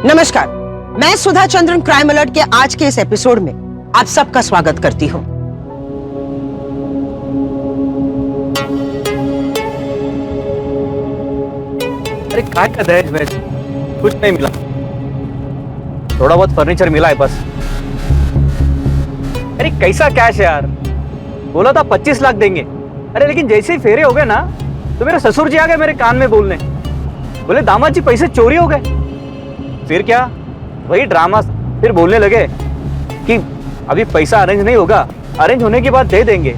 नमस्कार, मैं Sudha Chandran crime alert के आज के इस एपिसोड में आप सबका स्वागत करती हूँ। अरे काय का दहेज वहेज कुछ नहीं मिला, थोड़ा बहुत फर्नीचर मिला है बस। अरे कैसा कैश है यार, बोला था 25 लाख देंगे। अरे लेकिन जैसे ही फेरे हो गए ना तो मेरे ससुर जी आ गए मेरे कान में बोलने, बोले दामाद जी पैसे चोरी हो गए। फिर क्या, वही ड्रामा। फिर बोलने लगे कि अभी पैसा अरेंज नहीं होगा, अरेंज होने के बाद दे देंगे।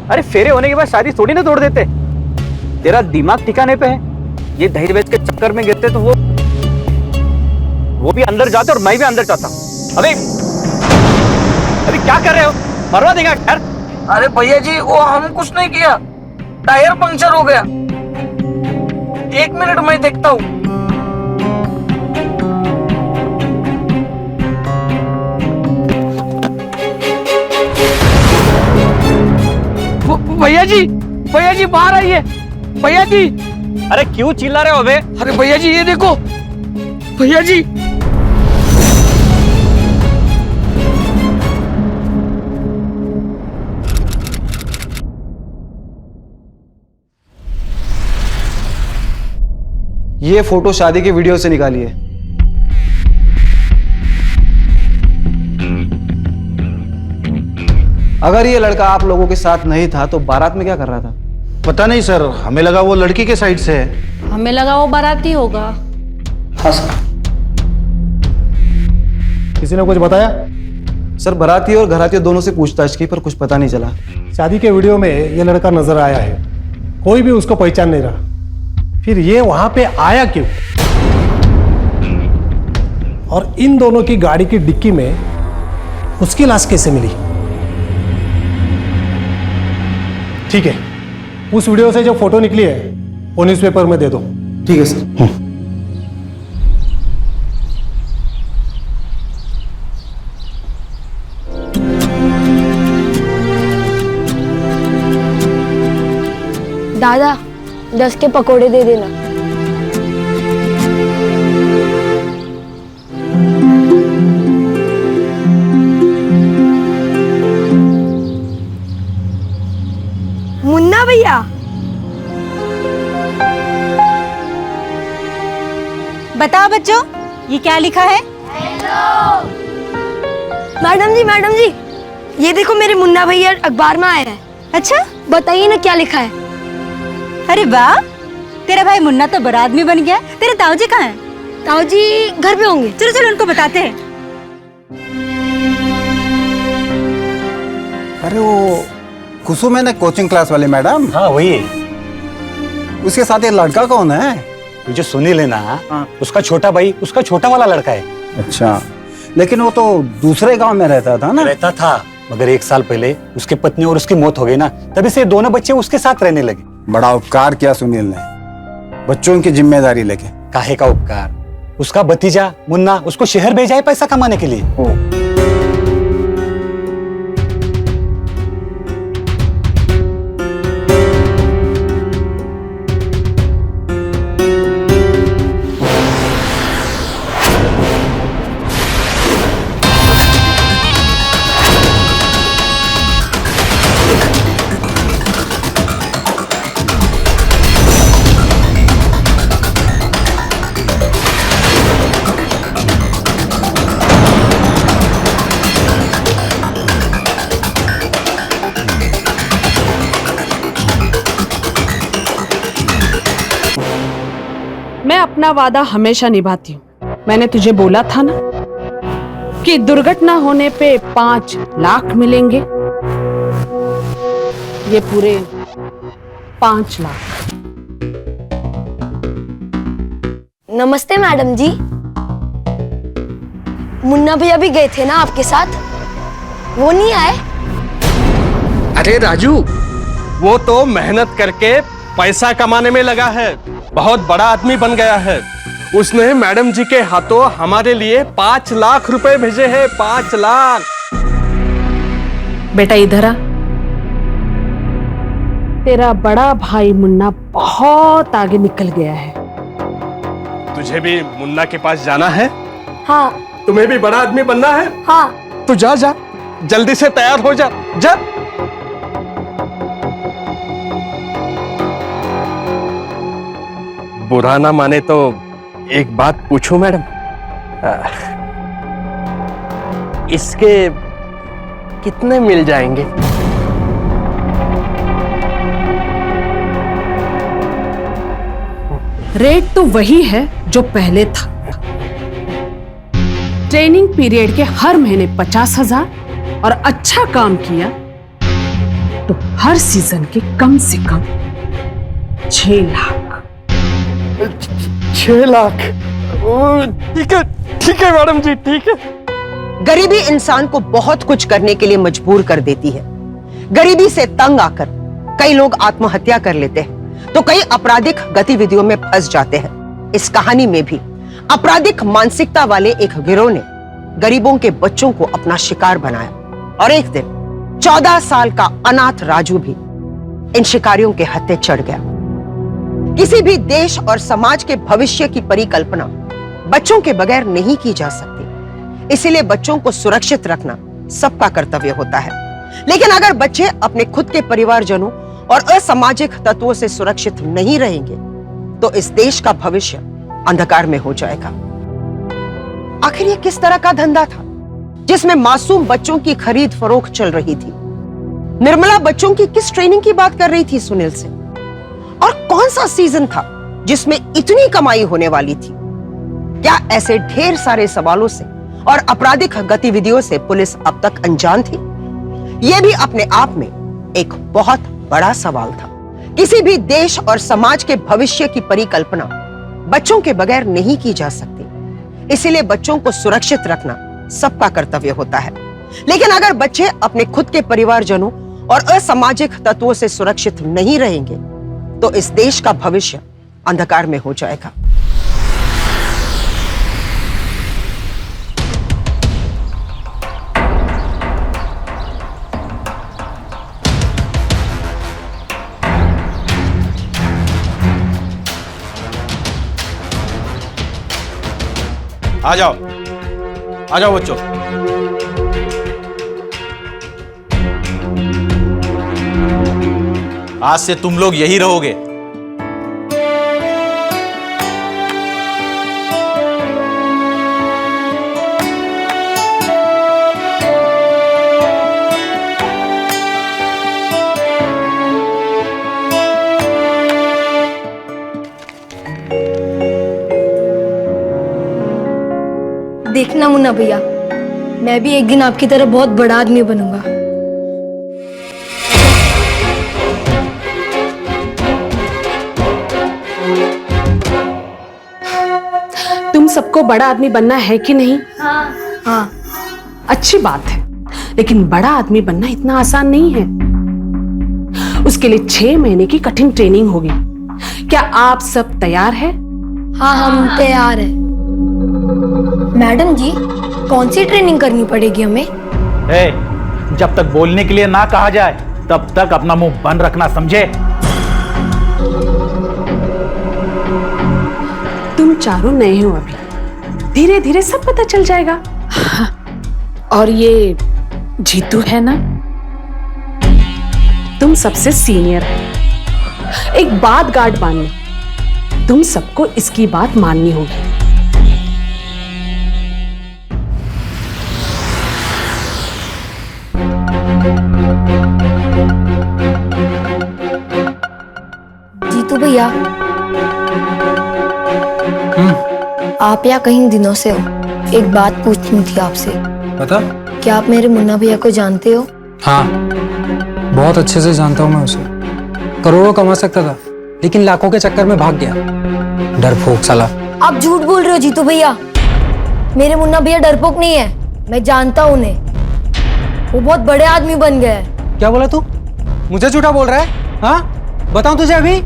अरे फेरे होने के बाद शादी थोड़ी ना तोड़ देते। तेरा दिमाग ठिकाने पे है? ये दहेज वहेज के चक्कर में गिरते तो वो भी अंदर जाते और मैं भी अंदर जाता। अभी क्या कर रहे हो, मरवा देगा यार। अरे भैया जी, वो हम कुछ नहीं किया, टायर पंक्चर हो गया। 1 मिनट मैं देखता हूँ। भैया जी बाहर आइए। भैया जी। अरे क्यों चिल्ला रहे हो बे? अरे भैया जी ये देखो। भैया जी ये फोटो शादी के वीडियो से निकाली है। अगर ये लड़का आप लोगों के साथ नहीं था तो बारात में क्या कर रहा था? पता नहीं सर, हमें लगा वो लड़की के साइड से है। हमें लगा वो बाराती होगा। हाँ सर। किसी ने कुछ बताया? सर बाराती और घराती दोनों से पूछताछ की पर कुछ पता नहीं चला। शादी के वीडियो में ये लड़का नजर आया है, कोई भी उसको पहचान नहीं रहा। फिर ये वहां पे आया क्यों? और इन दोनों की गाड़ी की डिक्की में उसकी लाश कैसे मिली? ठीक है, उस वीडियो से जो फोटो निकली है वो न्यूज़पेपर में दे दो। ठीक है सर। दादा 10 के पकोड़े दे देना। मुन्ना भैया, बताओ बच्चों, ये क्या लिखा है? मैडम जी ये देखो, मेरे मुन्ना भैया अखबार में आया है। अच्छा, बताइए ना क्या लिखा है। अरे वाह, तेरा भाई मुन्ना तो बड़ा आदमी बन गया। तेरे ताऊजी कहाँ हैं? ताऊजी घर पे होंगे। चलो चलो उनको बताते हैं। अरे वो कुसुम है ना, कोचिंग क्लास वाले मैडम। हाँ वही है। उसके साथ ये लड़का कौन है? ये जो सुनील है ना, उसका छोटा भाई, उसका छोटा वाला लड़का है। अच्छा, लेकिन वो तो दूसरे गांव में रहता था ना? रहता था, मगर 1 साल पहले उसकी पत्नी और उसकी मौत हो गई ना, तभी से दोनों बच्चे उसके साथ रहने लगे। बड़ा उपकार किया सुनील ने, बच्चों की जिम्मेदारी लेके। काहे का उपकार? उसका भतीजा मुन्ना उसको शहर भेजा है पैसा कमाने के लिए। मैं अपना वादा हमेशा निभाती हूँ। मैंने तुझे बोला था ना कि दुर्घटना होने पे 5 लाख मिलेंगे। ये पूरे 5 लाख। नमस्ते मैडम जी। मुन्ना भैया भी गए थे ना आपके साथ, वो नहीं आए? अरे राजू, वो तो मेहनत करके पैसा कमाने में लगा है, बहुत बड़ा आदमी बन गया है। उसने मैडम जी के हाथों हमारे लिए 5 लाख रुपए भेजे हैं। 5 लाख। बेटा इधर आ। तेरा बड़ा भाई मुन्ना बहुत आगे निकल गया है। तुझे भी मुन्ना के पास जाना है? हाँ तुम्हें भी बड़ा आदमी बनना है? हाँ। तो जा जा, जल्दी से तैयार हो जा, जा। बुरा ना माने तो एक बात पूछूं मैडम? इसके कितने मिल जाएंगे? रेट तो वही है जो पहले था। ट्रेनिंग पीरियड के हर महीने 50,000 और अच्छा काम किया तो हर सीजन के कम से कम 6 लाख। 6 लाख? ठीक है मैडम जी, ठीक है। गरीबी इंसान को बहुत कुछ करने के लिए मजबूर कर देती है। गरीबी से तंग आकर कई लोग आत्महत्या कर लेते हैं तो कई आपराधिक गतिविधियों में फंस जाते हैं। इस कहानी में भी आपराधिक मानसिकता वाले एक गिरोह ने गरीबों के बच्चों को अपना शिकार बनाया और एक दिन 14 साल का अनाथ राजू भी इन शिकारियों के हत्थे चढ़ गया। किसी भी देश और समाज के भविष्य की परिकल्पना बच्चों के बगैर नहीं की जा सकती, इसीलिए बच्चों को सुरक्षित रखना सबका कर्तव्य होता है। लेकिन अगर बच्चे अपने खुद के परिवारजनों और असामाजिक तत्वों से सुरक्षित नहीं रहेंगे तो इस देश का भविष्य अंधकार में हो जाएगा। आखिर ये किस तरह का धंधा था जिसमें मासूम बच्चों की खरीद फरोख्त चल रही थी? निर्मला बच्चों की किस ट्रेनिंग की बात कर रही थी सुनील से? और कौन सा सीजन था जिसमें इतनी कमाई होने वाली थी? क्या ऐसे ढेर सारे सवालों से और आपराधिक गतिविधियों से पुलिस अब तक अनजान थी? यह भी अपने आप में एक बहुत बड़ा सवाल था। किसी भी देश और समाज के भविष्य की परिकल्पना बच्चों के बगैर नहीं की जा सकती, इसीलिए बच्चों को सुरक्षित रखना सबका कर्तव्य होता है। लेकिन अगर बच्चे अपने खुद के परिवारजनों और असामाजिक तत्वों से सुरक्षित नहीं रहेंगे तो इस देश का भविष्य अंधकार में हो जाएगा। आ जाओ बच्चों। आज से तुम लोग यही रहोगे। देखना मुन्ना भैया, मैं भी एक दिन आपकी तरह बहुत बड़ा आदमी बनूंगा। तुम सबको बड़ा आदमी बनना है कि नहीं? हाँ। अच्छी बात है, लेकिन बड़ा आदमी बनना इतना आसान नहीं है। उसके लिए 6 महीने की कठिन ट्रेनिंग होगी। क्या आप सब तैयार हैं? हाँ हम तैयार हैं। मैडम जी, कौन सी ट्रेनिंग करनी पड़ेगी हमें? जब तक बोलने के लिए ना कहा जाए तब तक अपना मुंह बंद रखना, समझे? तुम चारों नए हो अभी, धीरे धीरे सब पता चल जाएगा। और ये जीतू है ना, तुम सबसे सीनियर है। एक बात गार्ड माननी, तुम सबको इसकी बात माननी होगी। जीतू भैया, आप यहाँ कहीं दिनों से हो, एक बात पूछनी थी आपसे। बता। क्या आप मेरे मुन्ना भैया को जानते हो? हाँ, बहुत अच्छे से जानता हूँ मैं उसे। करोड़ों कमा सकता था लेकिन लाखों के चक्कर में भाग गया। डरपोक साला। आप झूठ बोल रहे हो जीतू भैया। मेरे मुन्ना भैया डरपोक नहीं है, मैं जानता हूँ उन्हें। वो बहुत बड़े आदमी बन गए हैं। क्या बोला तू? मुझे झूठा बोल रहा है? हाँ, बताऊं तुझे अभी?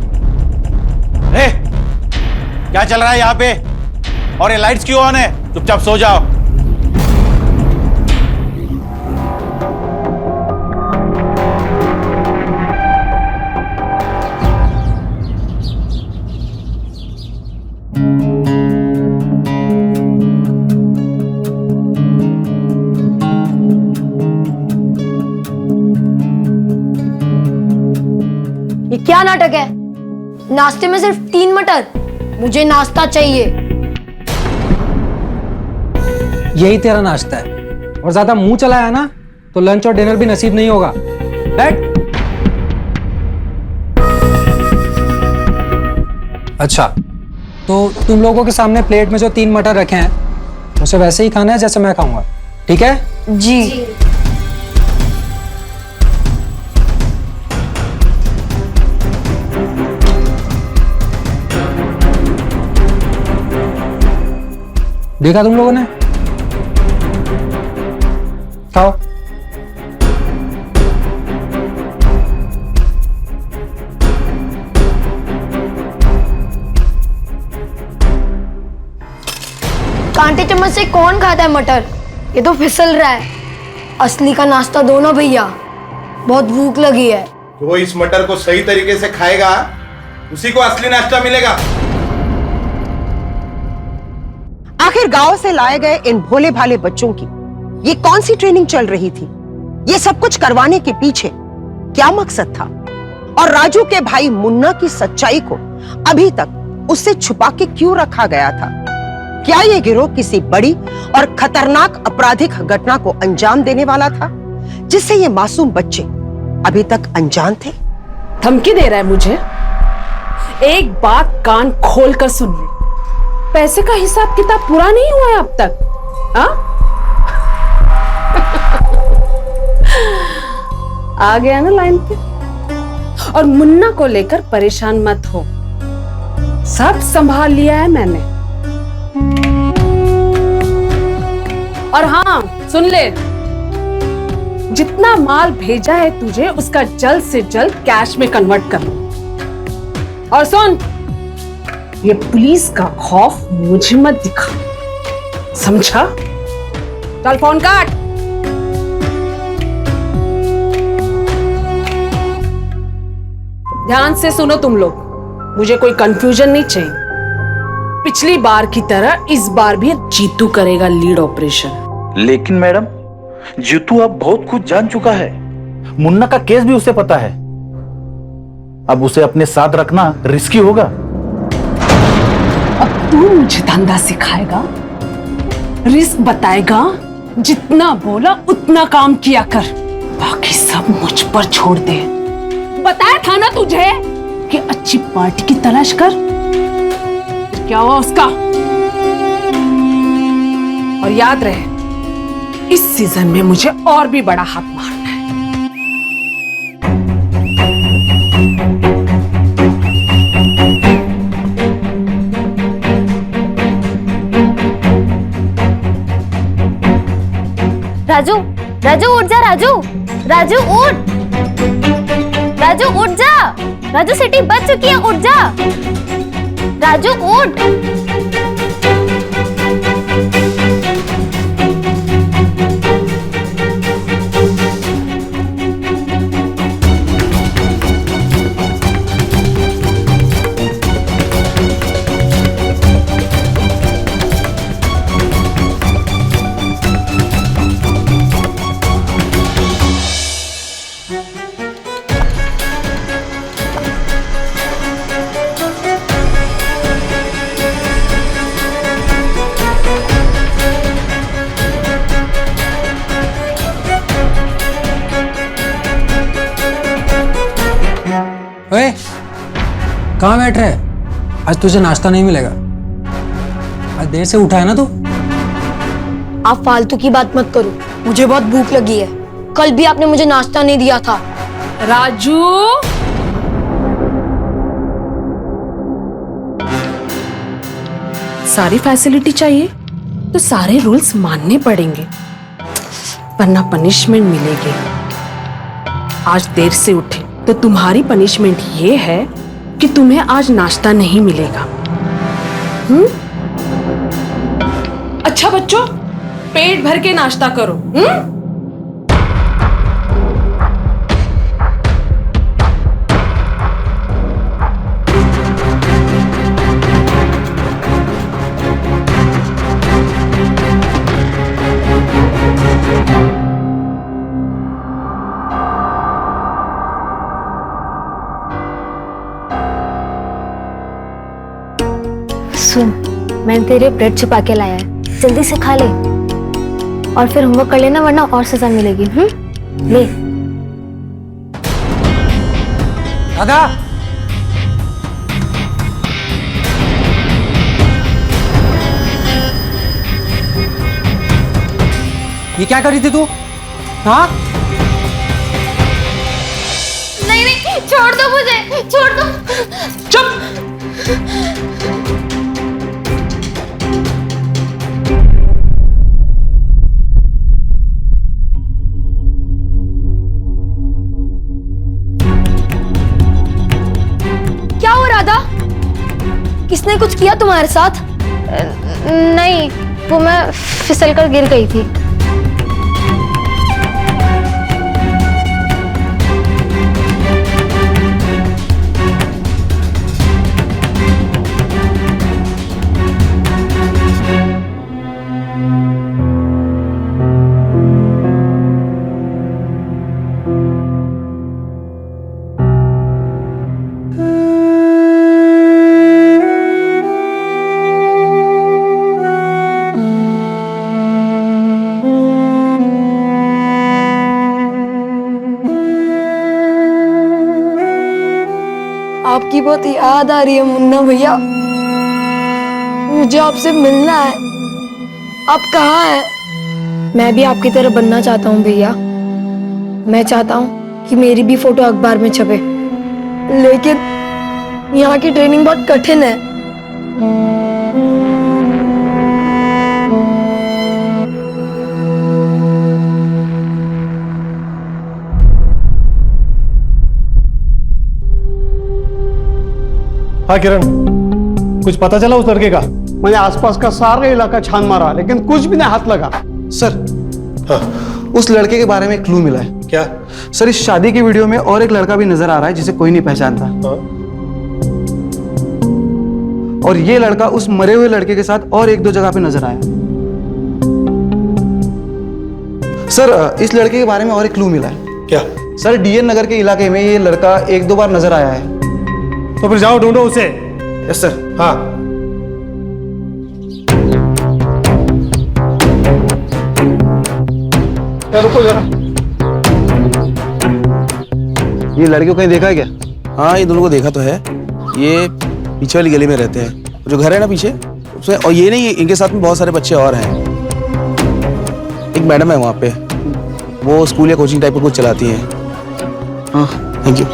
क्या चल रहा है यहाँ पे? और ये लाइट्स क्यों ऑन है? चुपचाप सो जाओ। नाटक है? नाश्ते में सिर्फ 3 मटर। मुझे नाश्ता चाहिए। यही तेरा नाश्ता है, और ज्यादा मुंह चलाया ना तो लंच और डिनर भी नसीब नहीं होगा। बैठ। अच्छा, तो तुम लोगों के सामने प्लेट में जो 3 मटर रखे हैं उसे वैसे ही खाना है जैसे मैं खाऊंगा, ठीक है? जी। देखा तुम लोगों ने? खाओ। कांटे चम्मच से कौन खाता है मटर? ये तो फिसल रहा है। असली का नाश्ता दो ना भैया, बहुत भूख लगी है। जो इस मटर को सही तरीके से खाएगा उसी को असली नाश्ता मिलेगा। आखिर गांव से लाए गए इन भोले भाले बच्चों की ये कौन सी ट्रेनिंग चल रही थी? ये सब कुछ करवाने के पीछे क्या मकसद था? और राजू के भाई मुन्ना की सच्चाई को अभी तक उससे छुपा के क्यों रखा गया था? क्या ये गिरोह किसी बड़ी और खतरनाक आपराधिक घटना को अंजाम देने वाला था जिससे ये मासूम बच्चे अभी तक अनजान थे? धमकी दे रहा है मुझे? एक बात कान खोल कर सुन ले, पैसे का हिसाब किताब पूरा नहीं हुआ है अब तक। आ गया ना लाइन पे? और मुन्ना को लेकर परेशान मत हो, सब संभाल लिया है मैंने। और हाँ सुन ले, जितना माल भेजा है तुझे उसका जल्द से जल्द कैश में कन्वर्ट कर लो। और सुन, ये पुलिस का खौफ मुझे मत दिखा, समझा? चल फोन काट। ध्यान से सुनो तुम लोग, मुझे कोई कंफ्यूजन नहीं चाहिए। पिछली बार की तरह इस बार भी जीतू करेगा लीड ऑपरेशन। लेकिन मैडम, जीतू अब बहुत कुछ जान चुका है। मुन्ना का केस भी उसे पता है। अब उसे अपने साथ रखना रिस्की होगा। अब तू मुझे धंधा सिखाएगा, रिस्क बताएगा? जितना बोला उतना काम किया कर, बाकी सब मुझ पर छोड़ दे। बताया था ना तुझे कि अच्छी पार्टी की तलाश कर। क्या हुआ उसका? और याद रहे, इस सीजन में मुझे और भी बड़ा हाथ मारना है। राजू, राजू उठ जा। राजू, राजू उठ। राजू उठ जा। राजू सिटी बज चुकी है, उठ जा। राजू उठ। ओए, कहाँ बैठ रहे? आज तुझे नाश्ता नहीं मिलेगा। आज देर से उठा है ना तू? आप फालतू की बात मत करो, मुझे बहुत भूख लगी है। कल भी आपने मुझे नाश्ता नहीं दिया था। राजू, सारी फैसिलिटी चाहिए तो सारे रूल्स मानने पड़ेंगे, वरना पनिशमेंट मिलेगी। आज देर से उठे तो तुम्हारी पनिशमेंट ये है कि तुम्हें आज नाश्ता नहीं मिलेगा। अच्छा बच्चों, पेट भर के नाश्ता करो। तेरे ब्रेड छुपा के लाया है, जल्दी से खा ले और फिर होमवर्क कर लेना, वरना और सजा मिलेगी। ले। राधा, ये क्या कर रही थी तू? हाँ, नहीं नहीं, छोड़ दो मुझे, छोड़ दो। चुप। क्या हो राधा? किसने कुछ किया तुम्हारे साथ? नहीं, वो मैं फिसलकर गिर गई थी। आपकी बहुत याद आ रही है मुन्ना भैया, मुझे आपसे मिलना है। आप कहाँ हैं? मैं भी आपकी तरह बनना चाहता हूँ भैया। मैं चाहता हूँ कि मेरी भी फोटो अखबार में छपे, लेकिन यहाँ की ट्रेनिंग बहुत कठिन है। हाँ किरण, कुछ पता चला उस लड़के का? मैंने आसपास का सारा इलाका छान मारा, लेकिन कुछ भी नहीं हाथ लगा। सर, उस लड़के के बारे में एक क्लू मिला है। क्या? सर, इस शादी की वीडियो में और एक लड़का भी नजर आ रहा है जिसे कोई नहीं पहचानता। और ये लड़का उस मरे हुए लड़के के साथ और एक दो जगह पे नजर आया। सर, इस लड़के के बारे में और एक क्लू मिला है। क्या? सर, डीएन नगर के इलाके में ये लड़का एक दो बार नजर आया है। तो फिर जाओ ढूंढो उसे। Yes sir. हाँ, रुको जरा। ये लड़के को कहीं देखा है क्या? हाँ, ये दोनों को देखा तो है। ये पीछे वाली गली में रहते हैं, जो घर है ना पीछे उसमें। और ये नहीं, इनके साथ में बहुत सारे बच्चे और हैं। एक मैडम है वहाँ पे, वो स्कूल या कोचिंग टाइप का कुछ चलाती हैं। हाँ, थैंक यू।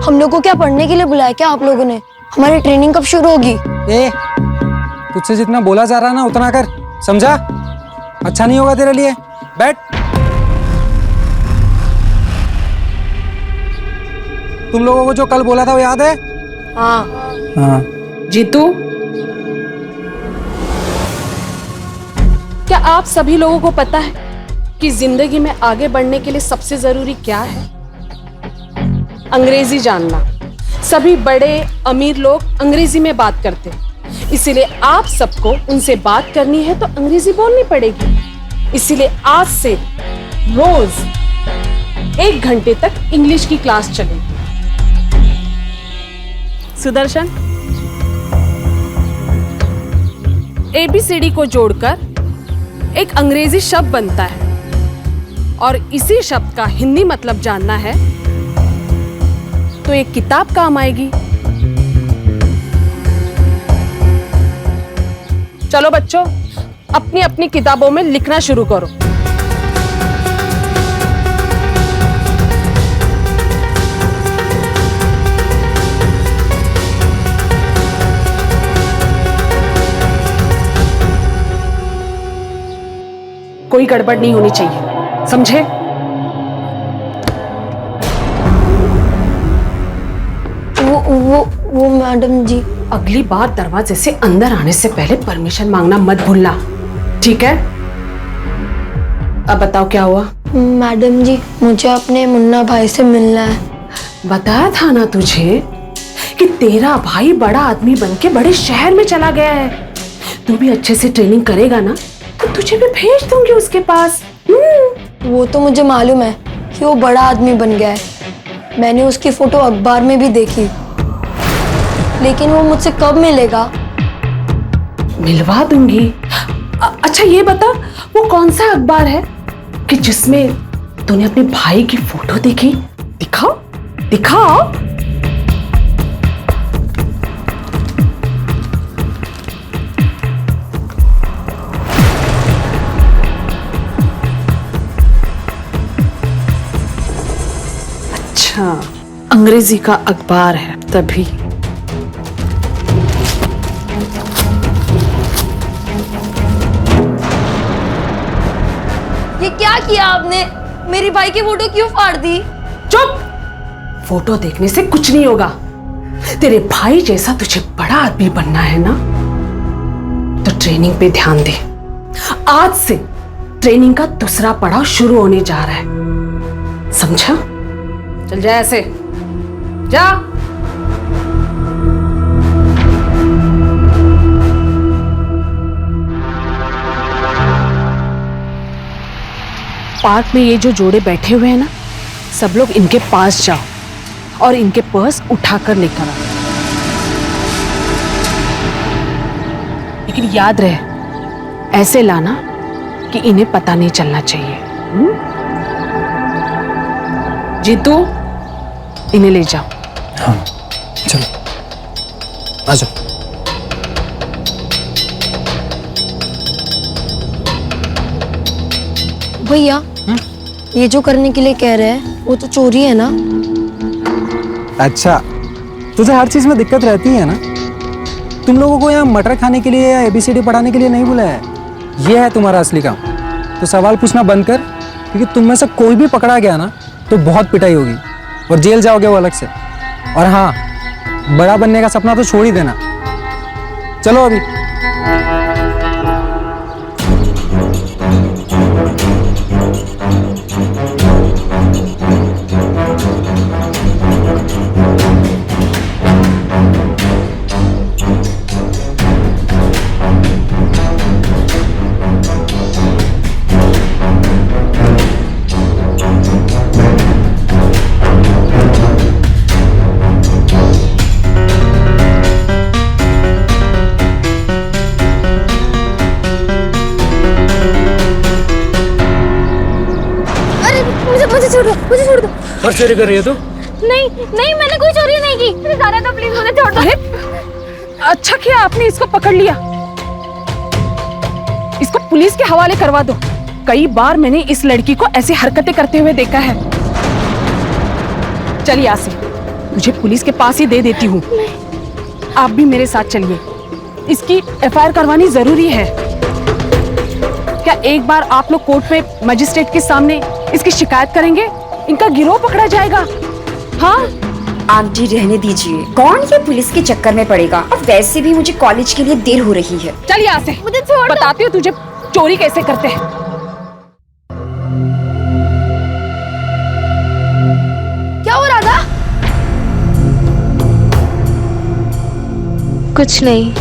हम लोग को क्या पढ़ने के लिए बुलाया क्या आप लोगों ने? हमारी ट्रेनिंग कब शुरू होगी? ए, तुझसे जितना बोला जा रहा ना उतना कर, समझा? अच्छा नहीं होगा तेरे लिए। बैठ। तुम लोगों को जो कल बोला था वो याद है? हाँ। हाँ। जीतू, क्या आप सभी लोगों को पता है कि जिंदगी में आगे बढ़ने के लिए सबसे जरूरी क्या है? अंग्रेजी जानना। सभी बड़े अमीर लोग अंग्रेजी में बात करते हैं, इसीलिए आप सबको उनसे बात करनी है तो अंग्रेजी बोलनी पड़ेगी। इसीलिए आज से रोज 1 घंटे तक इंग्लिश की क्लास चलेगी। सुदर्शन, ABCD को जोड़कर एक अंग्रेजी शब्द बनता है और इसी शब्द का हिंदी मतलब जानना है तो एक किताब काम आएगी। चलो बच्चों, अपनी अपनी किताबों में लिखना शुरू करो। कोई गड़बड़ नहीं होनी चाहिए, समझे? वो मैडम जी, अगली बार दरवाजे से अंदर आने से पहले परमिशन मांगना मत भूलना, ठीक है? अब बताओ क्या हुआ? मैडम जी, मुझे अपने मुन्ना भाई से मिलना है। बताया था ना तुझे कि तेरा भाई बड़ा आदमी बनके बड़े शहर में चला गया है। तू भी अच्छे से ट्रेनिंग करेगा ना तो तुझे भी भेज दूंगी उसके पास। वो तो मुझे मालूम है कि वो बड़ा आदमी बन गया है। मैंने उसकी फोटो अखबार में भी देखी, लेकिन वो मुझसे कब मिलेगा? मिलवा दूंगी। अच्छा ये बता, वो कौन सा अखबार है कि जिसमें तूने अपने भाई की फोटो देखी? दिखाओ दिखाओ। अच्छा, अंग्रेजी का अखबार है तभी। ये क्या किया आपने? मेरी भाई की फोटो क्यों फाड़ दी? चुप! फोटो देखने से कुछ नहीं होगा। तेरे भाई जैसा तुझे बड़ा आदमी बनना है ना, तो ट्रेनिंग पे ध्यान दे। आज से ट्रेनिंग का दूसरा पड़ाव शुरू होने जा रहा है, समझा? चल जा ऐसे, जा। पार्क में ये जो जोड़े बैठे हुए हैं ना, सब लोग इनके पास जाओ और इनके पर्स उठाकर लेकर आओ। लेकिन याद रहे, ऐसे लाना कि इन्हें पता नहीं चलना चाहिए। जीतू, इन्हें ले जाओ। हाँ चलो, आ जाओ। भैया, ये जो करने के लिए कह रहे हैं वो तो चोरी है ना? अच्छा, तुझे हर चीज में दिक्कत रहती है ना? तुम लोगों को यहाँ मटर खाने के लिए या ABCD पढ़ाने के लिए नहीं बुलाया है। ये है तुम्हारा असली काम। तो सवाल पूछना बंद कर, क्योंकि तुम में से कोई भी पकड़ा गया ना तो बहुत पिटाई होगी और जेल जाओगे वो अलग से। और हाँ, बड़ा बनने का सपना तो छोड़ ही देना। चलो अभी। मुझे छोड़ दो। हर चोरी कर रही है तू? नहीं नहीं, मैंने कोई चोरी नहीं की। मुझे जाने दो प्लीज, मुझे छोड़ दो। अरे अच्छा किया आपने इसको पकड़ लिया। इसको पुलिस के हवाले करवा दो। कई बार मैंने इस लड़की को ऐसी हरकतें करते हुए देखा है। चलिए यहाँ से, मुझे पुलिस के पास ही दे देती हूँ। आप भी मेरे साथ चलिए। इसकी FIR करवानी जरूरी है। क्या एक बार आप लोग कोर्ट में मजिस्ट्रेट के सामने इसकी शिकायत करेंगे, इनका गिरोह पकड़ा जाएगा। हाँ आंटी रहने दीजिए, कौन ये पुलिस के चक्कर में पड़ेगा। और वैसे भी मुझे कॉलेज के लिए देर हो रही है। चल यहाँ से, मुझे छोड़ दो। बताती हूँ तुझे चोरी कैसे करते हैं। क्या हो रहा था? कुछ नहीं।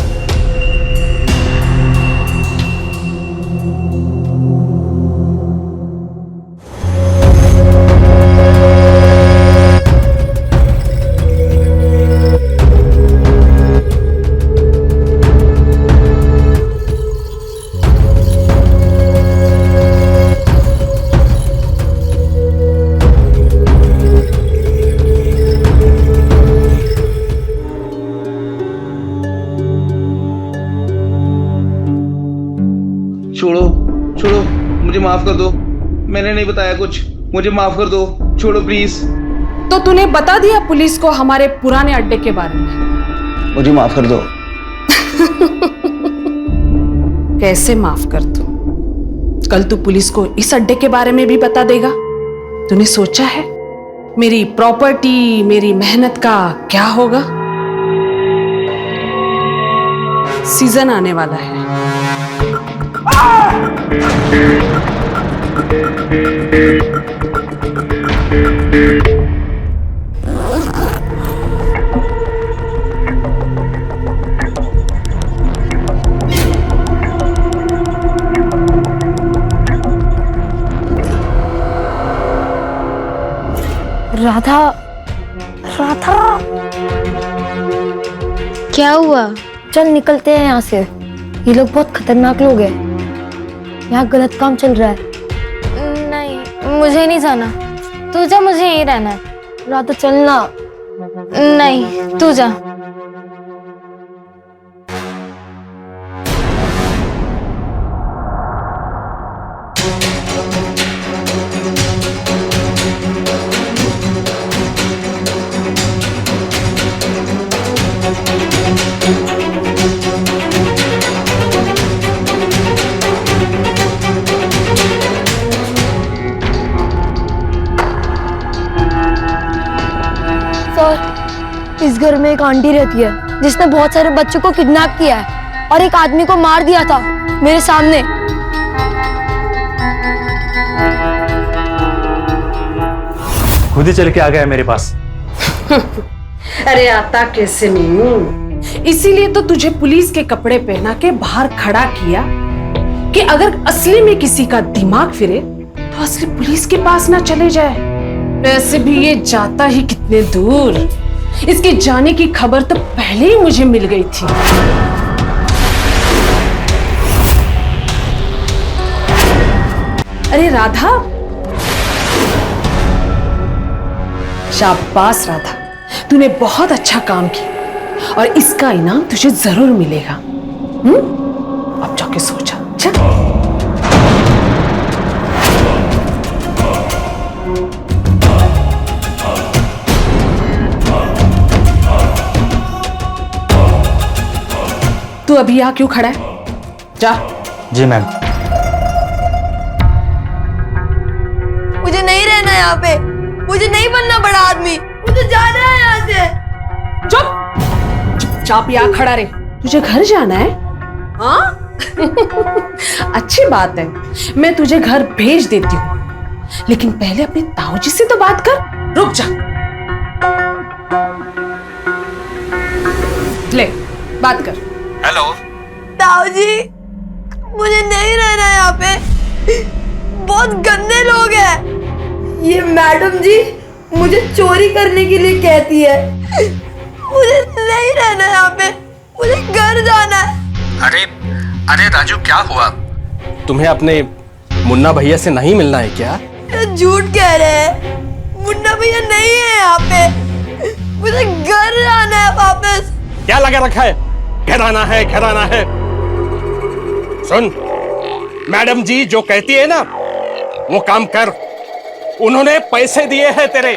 छोड़ो छोड़ो, मुझे माफ कर दो। मैंने नहीं बताया कुछ, मुझे माफ कर दो। छोड़ो प्लीज। तो तूने बता दिया पुलिस को हमारे पुराने अड्डे के बारे में? मुझे माफ कर दो। कैसे माफ कर दूं? कल तू पुलिस को इस अड्डे के बारे में भी बता देगा। तूने सोचा है मेरी प्रॉपर्टी, मेरी मेहनत का क्या होगा? सीजन आने वाला है। राधा, राधा, क्या हुआ? चल निकलते हैं यहाँ से। ये लोग बहुत खतरनाक लोग हैं। यहाँ गलत काम चल रहा है। नहीं, मुझे नहीं जाना। तू जा, मुझे यहीं रहना है। राधा चलना। नहीं, तू जा। सर, इस घर में एक आंटी रहती है जिसने बहुत सारे बच्चों को किडनैप किया है और एक आदमी को मार दिया था मेरे सामने। खुद ही चल के आ गया मेरे पास। अरे आता कैसे नहीं हूँ, इसीलिए तो तुझे पुलिस के कपड़े पहना के बाहर खड़ा किया कि अगर असली में किसी का दिमाग फिरे तो असली पुलिस के पास ना चले जाए। वैसे भी ये जाता ही कितने दूर, इसके जाने की खबर तो पहले ही मुझे मिल गई थी। अरे राधा, शाबाश राधा, तूने बहुत अच्छा काम किया और इसका इनाम तुझे जरूर मिलेगा। अब जाके सोचा। चल। तू अभी यहाँ क्यों खड़ा है? जा। जी मैम। मुझे नहीं रहना यहाँ पे, मुझे नहीं बनना बड़ा आदमी, मुझे जाना है यहाँ से। चुपचाप यहाँ खड़ा रहे। तुझे घर जाना है? हाँ? अच्छी बात है, मैं तुझे घर भेज देती हूँ, लेकिन पहले अपने ताऊजी से तो बात कर। रुक जा। ले बात कर। हेलो ताऊजी, मुझे नहीं रहना यहाँ पे, बहुत गंदे लोग हैं। ये मैडम जी मुझे चोरी करने के लिए कहती है। मुझे नहीं रहना यहाँ पे, मुझे घर जाना है। अरे अरे राजू, क्या हुआ? तुम्हें अपने मुन्ना भैया से नहीं मिलना है क्या? ये झूठ कह रहे हैं, मुन्ना भैया नहीं है यहाँ पे। मुझे घर जाना है वापस। क्या लगा रखा है? घर आना है, घर आना है। सुन, मैडम जी जो कहती है ना वो काम कर। उन्होंने पैसे दिए हैं तेरे।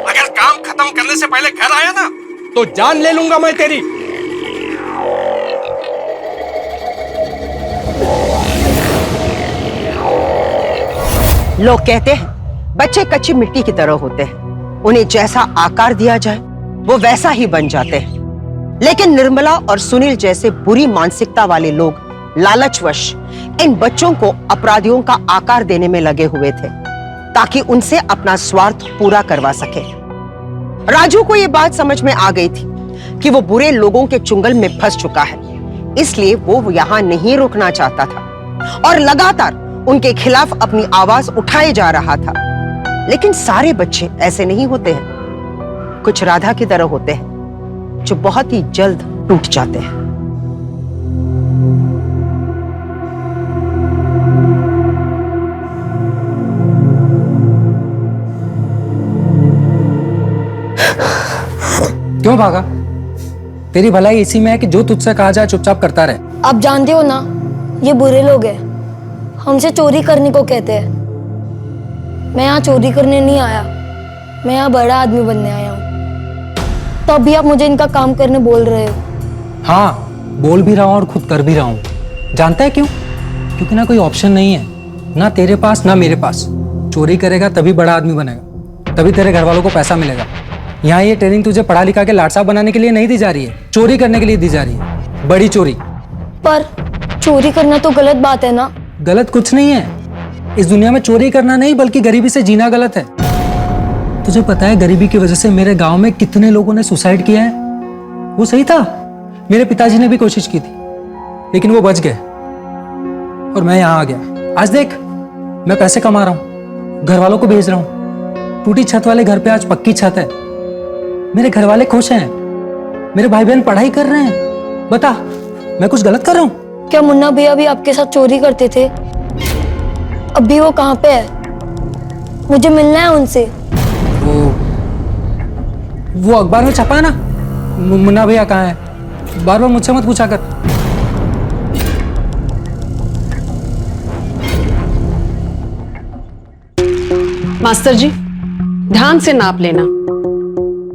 अगर काम खत्म करने से पहले घर आया ना तो जान ले लूंगा मैं तेरी। लोग कहते हैं बच्चे कच्ची मिट्टी की तरह होते हैं, उन्हें जैसा आकार दिया जाए वो वैसा ही बन जाते हैं। लेकिन निर्मला और सुनील जैसे बुरी मानसिकता वाले लोग लालचवश इन बच्चों को अपराधियों का आकार देने में लगे हुए थे ताकि उनसे अपना स्वार्थ पूरा करवा सके। राजू को यह बात समझ में आ गई थी कि वो बुरे लोगों के चुंगल में फंस चुका है, इसलिए वो यहां नहीं रुकना चाहता था और लगातार उनके खिलाफ अपनी आवाज उठाए जा रहा था। लेकिन सारे बच्चे ऐसे नहीं होते हैं, कुछ राधा की तरह होते हैं जो बहुत ही जल्द टूट जाते हैं। क्यों भागा? तेरी भलाई इसी में है कि जो तुझसे कहा जाए चुपचाप करता रहे। आप जानते हो ना, ये बुरे लोग हैं, हमसे चोरी करने को कहते हैं। मैं यहाँ चोरी करने नहीं आया, मैं यहाँ बड़ा आदमी बनने आया हूँ। तब भी आप मुझे इनका काम करने बोल रहे हो। हाँ, बोल भी रहा हूँ और खुद कर भी रहा हूँ। जानता है क्यों? क्योंकि ना कोई ऑप्शन नहीं है, ना तेरे पास ना मेरे पास। चोरी करेगा तभी बड़ा आदमी बनेगा, तभी तेरे घर वालों को पैसा मिलेगा। यहाँ ये ट्रेनिंग तुझे पढ़ा लिखा के लाट साहब बनाने के लिए नहीं दी जा रही है, चोरी करने के लिए दी जा रही है, बड़ी चोरी। पर चोरी करना तो गलत बात है ना? गलत कुछ नहीं है। इस दुनिया में चोरी करना नहीं बल्कि गरीबी से जीना गलत है। तुझे पता है गरीबी की वजह से मेरे गांव में कितने लोगों ने सुसाइड किया है? वो सही था, मेरे पिताजी ने भी कोशिश की थी लेकिन वो बच गए और मैं यहाँ आ गया। आज देख, मैं पैसे कमा रहा हूँ, घर वालों को भेज रहा हूँ, टूटी छत वाले घर पे आज पक्की छत है। मेरे घर वाले खुश हैं, मेरे भाई बहन पढ़ाई कर रहे हैं। बता, मैं कुछ गलत कर रहा हूँ? क्या मुन्ना भैया भी आपके साथ चोरी करते थे? अभी वो कहाँ पे है? मुझे मिलना है उनसे। वो अखबार में छपा है ना, मुन्ना भैया कहाँ है? बार बार मुझसे मत पूछा कर। मास्टर जी, ध्यान से नाप लेना।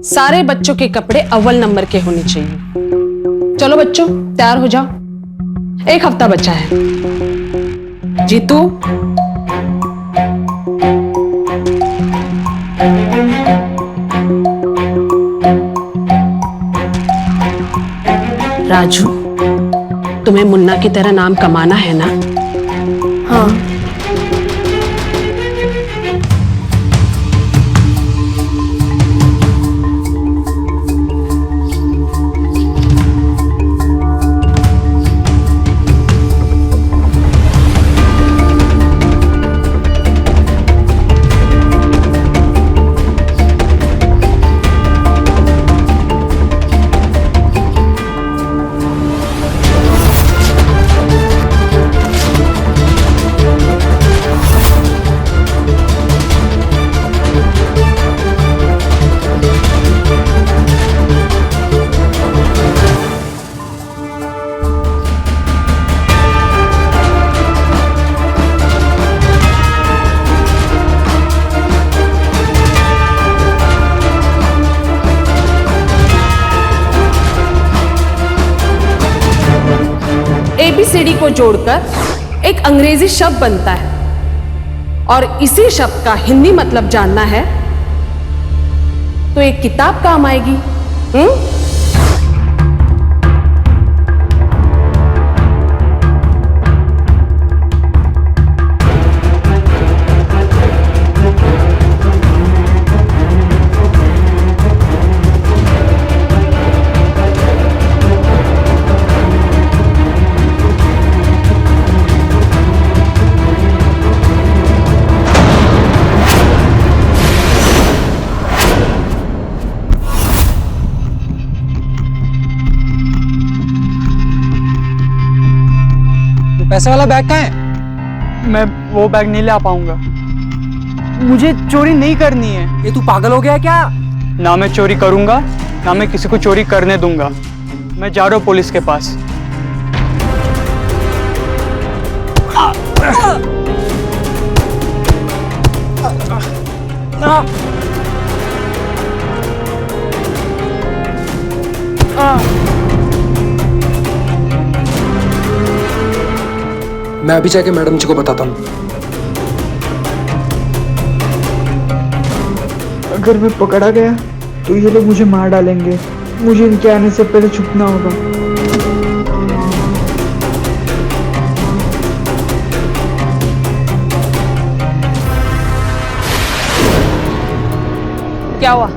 सारे बच्चों के कपड़े अव्वल नंबर के होने चाहिए। चलो बच्चों, तैयार हो जाओ, 1 हफ्ता बचा है। जीतू, राजू, तुम्हें मुन्ना की तरह नाम कमाना है ना? हाँ। ABCD को जोड़कर एक अंग्रेजी शब्द बनता है और इसी शब्द का हिंदी मतलब जानना है तो एक किताब काम आएगी। पैसे वाला बैग कहाँ है? मैं वो बैग नहीं ला पाऊंगा। मुझे चोरी नहीं करनी है। ये तू पागल हो गया है क्या? ना मैं चोरी करूंगा, ना मैं किसी को चोरी करने दूंगा। मैं जा रहा हूँ पुलिस के पास। मैं अभी जाके मैडम जी को बताता हूँ। अगर मैं पकड़ा गया तो ये लोग मुझे मार डालेंगे। मुझे इनके आने से पहले छुपना होगा। क्या हुआ?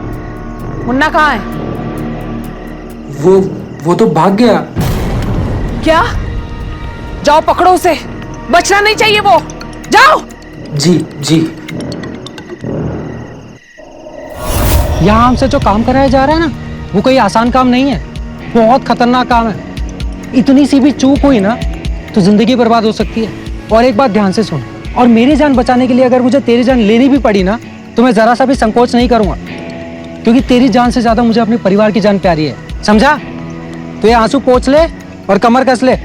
मुन्ना कहाँ है? वो तो भाग गया। क्या? जाओ पकड़ो उसे, बचना नहीं चाहिए वो। जाओ। जी जी। यहाँ हमसे जो काम कराया जा रहा है ना, वो कोई आसान काम नहीं है, बहुत खतरनाक काम है। इतनी सी भी चूक हुई ना तो जिंदगी बर्बाद हो सकती है। और एक बात ध्यान से सुन, और मेरी जान बचाने के लिए अगर मुझे तेरी जान लेनी भी पड़ी ना तो मैं जरा सा भी संकोच नहीं करूंगा, क्योंकि तेरी जान से ज्यादा मुझे अपने परिवार की जान प्यारी है, समझा? तो ये आंसू पोंछ ले और कमर कस ले,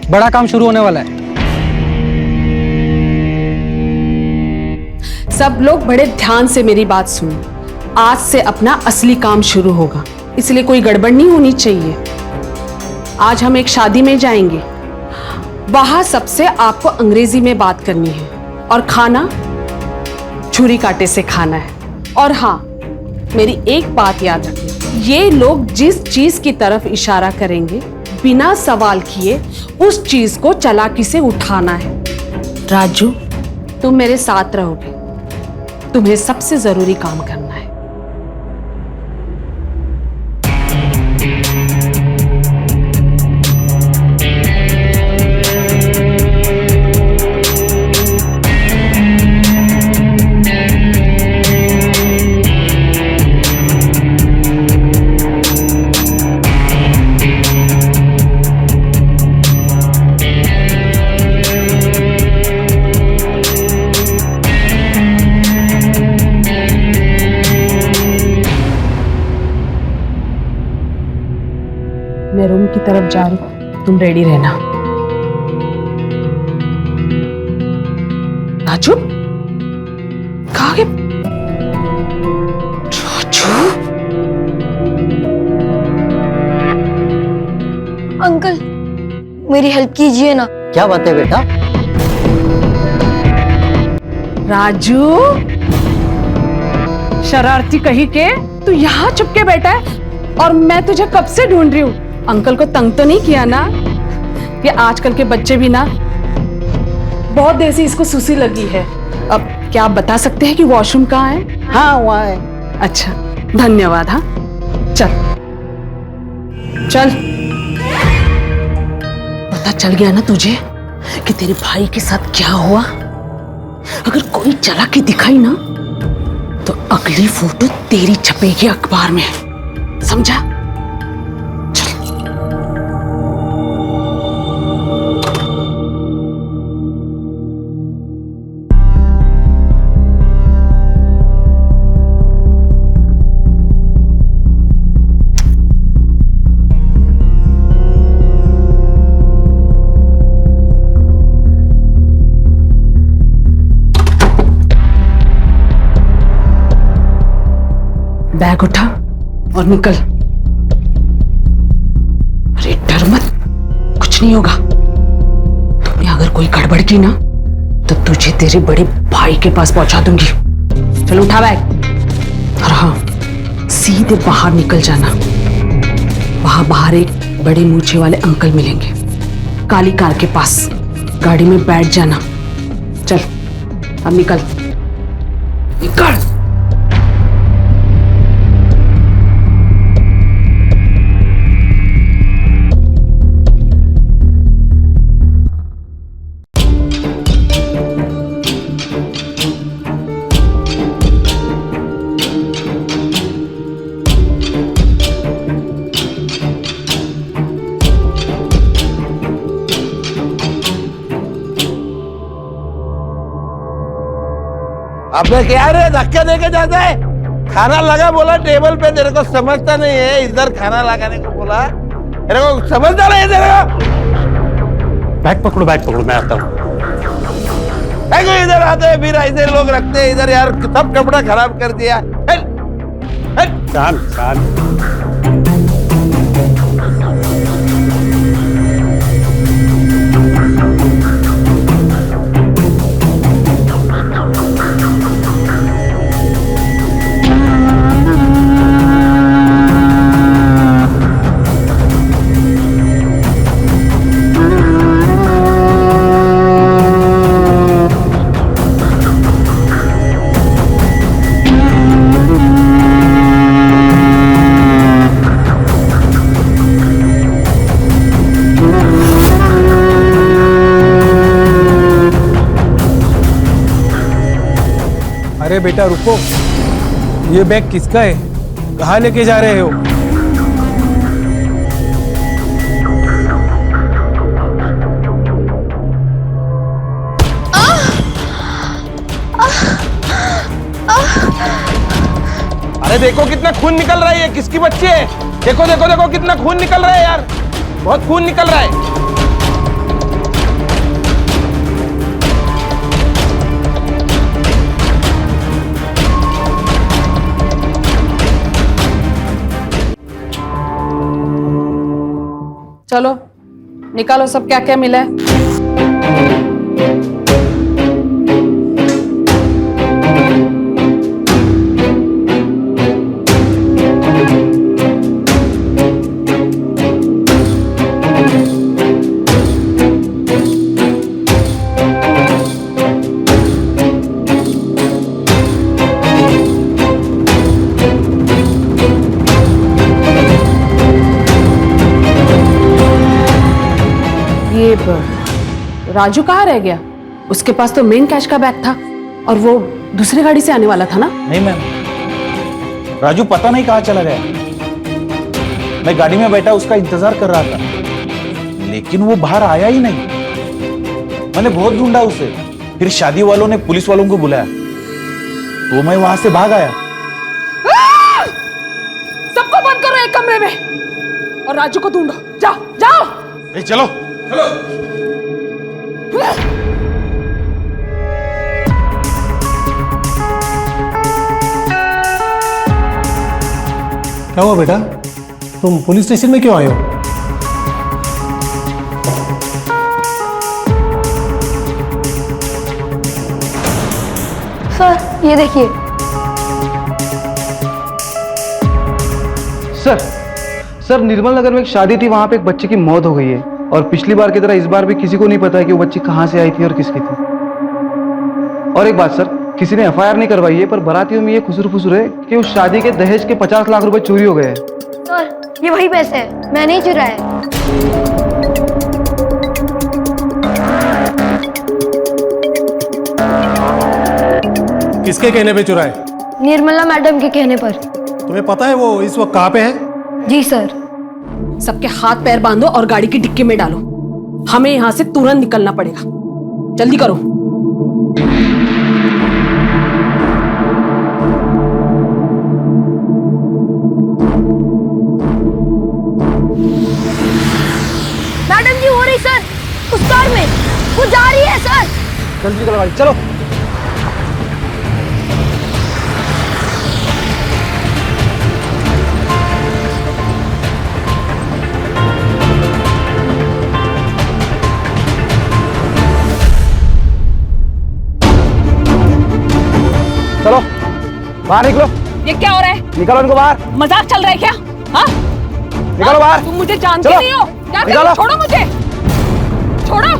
बड़ा काम शुरू होने वाला है। सब लोग बड़े ध्यान से मेरी बात सुनो। आज से अपना असली काम शुरू होगा, इसलिए कोई गड़बड़ नहीं होनी चाहिए। आज हम एक शादी में जाएंगे, वहां सबसे आपको अंग्रेजी में बात करनी है और खाना छुरी कांटे से खाना है। और हाँ, मेरी एक बात याद रखना, ये लोग जिस चीज की तरफ इशारा करेंगे बिना सवाल किए उस चीज को चालाकी से उठाना है। राजू, तुम मेरे साथ रहोगे, तुम्हें सबसे जरूरी काम करना है। मैं रूम की तरफ जा रही हूँ, तुम रेडी रहना। राजू कहाँ गए? अंकल मेरी हेल्प कीजिए ना। क्या बात है बेटा? राजू शरारती कहीं के, तू यहाँ चुपके बैठा है और मैं तुझे कब से ढूंढ रही हूँ। अंकल को तंग तो नहीं किया ना? ये आजकल के बच्चे भी ना, बहुत देर से इसको सुसी लगी है। अब क्या आप बता सकते हैं कि वॉशरूम कहाँ है? हाँ वहाँ है। अच्छा धन्यवाद। हाँ चल चल। पता चल गया ना तुझे कि तेरे भाई के साथ क्या हुआ? अगर कोई चला के दिखाई ना तो अगली फोटो तेरी छपेगी अखबार में, समझा? बैग उठा और निकल। अरे डर मत, कुछ नहीं होगा। तुमने अगर कोई गड़बड़ की ना तो तुझे तेरे बड़े भाई के पास पहुंचा दूंगी। चलो उठा बैग। और हाँ, सीधे बाहर निकल जाना। वहां बाहर एक बड़े मूछे वाले अंकल मिलेंगे, काली कार के पास। गाड़ी में बैठ जाना। चल अब निकल निकल। अबे क्या रे धक्के देके जाता है? खाना लगा बोला टेबल पे, तेरे को समझता नहीं है? इधर खाना लगाने को बोला, तेरे को समझता नहीं है? तेरे को बैग पकड़ो मैं आता हूँ। इधर आते हैं फिर ऐसे लोग रखते हैं इधर। यार सब कपड़ा खराब कर दिया। शांत। अरे बेटा रुको, ये बैग किसका है? कहाँ लेके जा रहे हो? अरे देखो कितना खून निकल रहा है। ये किसकी बच्ची है? देखो देखो देखो कितना खून निकल रहा है यार, बहुत खून निकल रहा है। चलो निकालो सब क्या क्या मिला है। राजू कहाँ रह गया? उसके पास तो मेन कैश का बैग था और वो दूसरी गाड़ी से आने वाला था ना? नहीं मैम, राजू पता नहीं कहाँ चला गया। मैं गाड़ी में बैठा उसका इंतजार कर रहा था, लेकिन वो बाहर आया ही नहीं। मैंने बहुत ढूंढा उसे, फिर शादी वालों ने पुलिस वालों को बुलाया तो मैं वहां से भाग आया। सबको बंद करो एक कमरे में। और राजू को ढूंढो। जाओ जाओ। चलो चलो। क्या हुआ बेटा, तुम पुलिस स्टेशन में क्यों आए हो? सर ये देखिए। सर निर्मल नगर में एक शादी थी, वहां पे एक बच्चे की मौत हो गई है और पिछली बार की तरह इस बार भी किसी को नहीं पता है कि वो बच्ची कहां से आई थी और किसकी थी। और एक बात सर, किसी ने एफआईआर नहीं करवाई है पर बारातियों में ये खुसर है कि उस शादी के दहेज के 50 लाख रुपए चोरी हो गए हैं। सर ये वही पैसे है, मैंने ही चुराए। किसके कहने पे चुराए? निर्मला मैडम के कहने पर। तुम्हें पता है वो इस वक्त कहाँ पे है? जी सर। सबके हाथ पैर बांधो और गाड़ी की डिक्की में डालो। हमें यहाँ से तुरंत निकलना पड़ेगा, जल्दी करो। मैडम जी हो रही सर, उस कार में वो जा रही है सर। जल्दी करो गाड़ी, चलो। चलो बाहर निकलो। ये क्या हो रहा है? निकालो इनको बाहर। मजाक चल रहा है क्या? हाँ? निकालो बाहर। तुम मुझे जानते चलो। नहीं हो क्या? निकालो। छोड़ो मुझे, छोड़ो।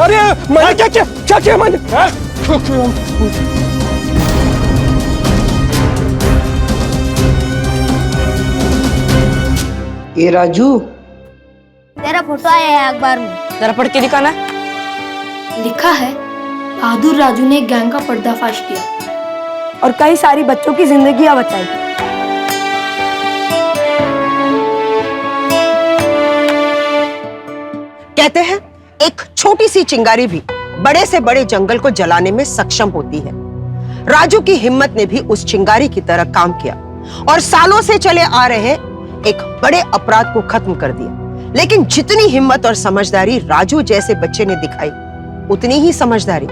अरे मैंने क्या किया मैंने? ये राजू, तेरा फोटो आया है अखबार में, जरा पढ़ के दिखाना। लिखा है बहादुर राजू ने एक गैंग का पर्दाफाश किया और कई सारी बच्चों की जिंदगियां बचाई। कहते हैं एक छोटी सी चिंगारी भी बड़े से बड़े जंगल को जलाने में सक्षम होती है। राजू की हिम्मत ने भी उस चिंगारी की तरह काम किया और सालों से चले आ रहे एक बड़े अपराध को खत्म कर दिया। लेकिन जितनी हिम्मत और समझदारी राजू जैसे बच्चे ने दिखाई, उतनी ही समझदारी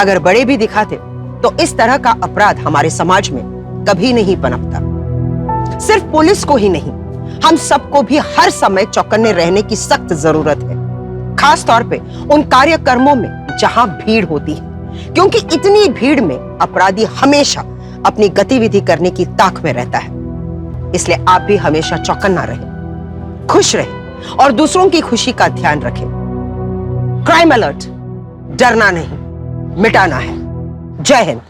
अगर बड़े भी दिखाते तो इस तरह का अपराध हमारे समाज में कभी नहीं पनपता। सिर्फ पुलिस को ही नहीं, हम सबको भी हर समय चौकन्ने रहने की सख्त जरूरत है, खास तौर पे उन कार्यक्रमों में जहां भीड़ होती है, क्योंकि इतनी भीड़ में अपराधी हमेशा अपनी गतिविधि करने की ताक में रहता है। इसलिए आप भी हमेशा चौकन्ना रहें, खुश रहें और दूसरों की खुशी का ध्यान रखें। क्राइम अलर्ट, डरना नहीं, मिटाना है। जय हिंद।